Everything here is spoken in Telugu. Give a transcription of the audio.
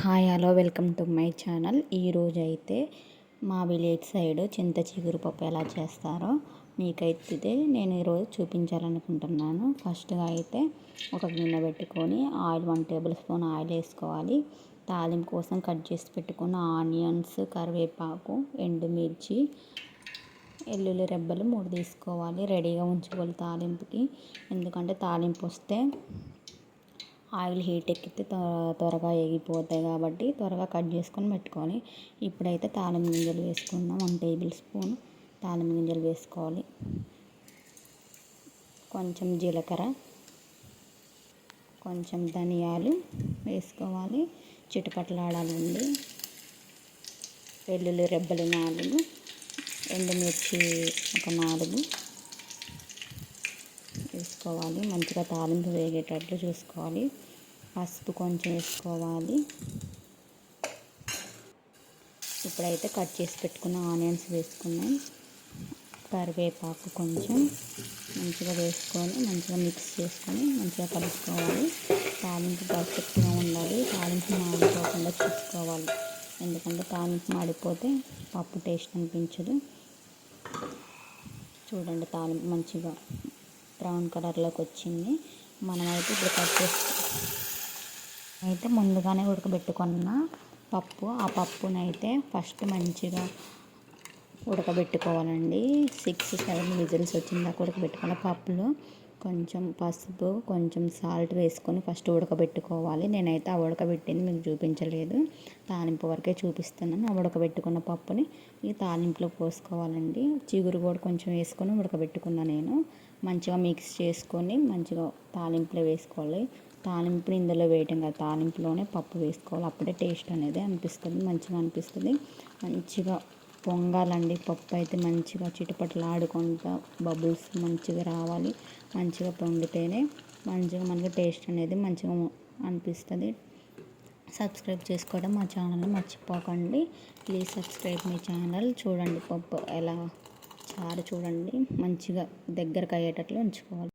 Hi hello welcome to my channel. ఈరోజు అయితే మా విలేజ్ సైడ్ చింత చిగురు పప్పు ఎలా చేస్తారో మీకైతే నేను ఈరోజు చూపించాలనుకుంటున్నాను. ఫస్ట్గా అయితే ఒక గిన్నె పెట్టుకొని ఆయిల్ 1 టేబుల్ స్పూన్ ఆయిల్ వేసుకోవాలి. తాలింపు కోసం కట్ చేసి పెట్టుకున్న ఆనియన్స్, కరివేపాకు, ఎండుమిర్చి, వెల్లుల్లి రెబ్బలు 3 తీసుకోవాలి. రెడీగా ఉంచుకోవాలి తాలింపుకి. ఎందుకంటే తాలింపు వస్తే ఆయిల్ హీట్ ఎక్కితే త్వరగా ఎగిపోతాయి కాబట్టి త్వరగా కట్ చేసుకొని పెట్టుకోవాలి. ఇప్పుడైతే తాలింపు గింజలు వేసుకుందాం. 1 టేబుల్ స్పూన్ తాలింపు గింజలు వేసుకోవాలి. కొంచెం జీలకర్ర, కొంచెం ధనియాలు వేసుకోవాలి. చిటపటలాడాలండి. వెల్లుల్లి రెబ్బలు 4, ఎండుమిర్చి ఒక 4 వేసుకోవాలి. మంచిగా తాలింపు వేగేటట్లు చూసుకోవాలి. పసుపు కొంచెం వేసుకోవాలి. ఇప్పుడైతే కట్ చేసి పెట్టుకున్న ఆనియన్స్ వేసుకున్నాం. కరివేపాకు కొంచెం మంచిగా వేసుకొని మంచిగా మిక్స్ చేసుకొని మంచిగా కలుపుకోవాలి. తాలింపు పర్ఫెక్ట్గా ఉండాలి. తాలింపు మాడిపోకుండా చూసుకోవాలి. ఎందుకంటే తాలింపు మాడిపోతే పప్పు టేస్ట్ అనిపించదు. చూడండి, తాలింపు మంచిగా బ్రౌన్ కలర్లోకి వచ్చింది. మనమైతే ఇప్పుడు కట్ చేసి అయితే ముందుగానే ఉడకబెట్టుకున్న పప్పు, ఆ పప్పునైతే ఫస్ట్ మంచిగా ఉడకబెట్టుకోవాలండి. 6-7 విజిల్స్ వచ్చిందాక ఉడకబెట్టుకున్న పప్పులో కొంచెం పసుపు, కొంచెం సాల్ట్ వేసుకొని ఫస్ట్ ఉడకబెట్టుకోవాలి. నేనైతే ఆ ఉడకబెట్టింది మీకు చూపించలేదు, తాలింపు వరకే చూపిస్తున్నాను. ఆ ఉడకబెట్టుకున్న పప్పుని ఈ తాలింపులో పోసుకోవాలండి. చిగురు కూడా కొంచెం వేసుకొని ఉడకబెట్టుకున్నా నేను. మంచిగా మిక్స్ చేసుకొని మంచిగా తాలింపులో వేసుకోవాలి. తాలింపుని ఇందులో వేయటం కాదు, తాలింపులోనే పప్పు వేసుకోవాలి. అప్పుడే టేస్ట్ అనేది అనిపిస్తుంది, మంచిగా అనిపిస్తుంది. మంచిగా పొంగాలండి. పప్పు అయితే మంచిగా చిటపటలాడుకుంటా బబుల్స్ మంచిగా రావాలి. మంచిగా పొంగితేనే మంచిగా మనకి టేస్ట్ అనేది మంచిగా అనిపిస్తుంది. సబ్స్క్రైబ్ చేసుకోవడం మా ఛానల్ని మర్చిపోకండి. Please subscribe my channel. చూడండి పప్పు ఎలా చారు చూడండి, మంచిగా దగ్గరకు అయ్యేటట్లు ఉంచుకోవాలి.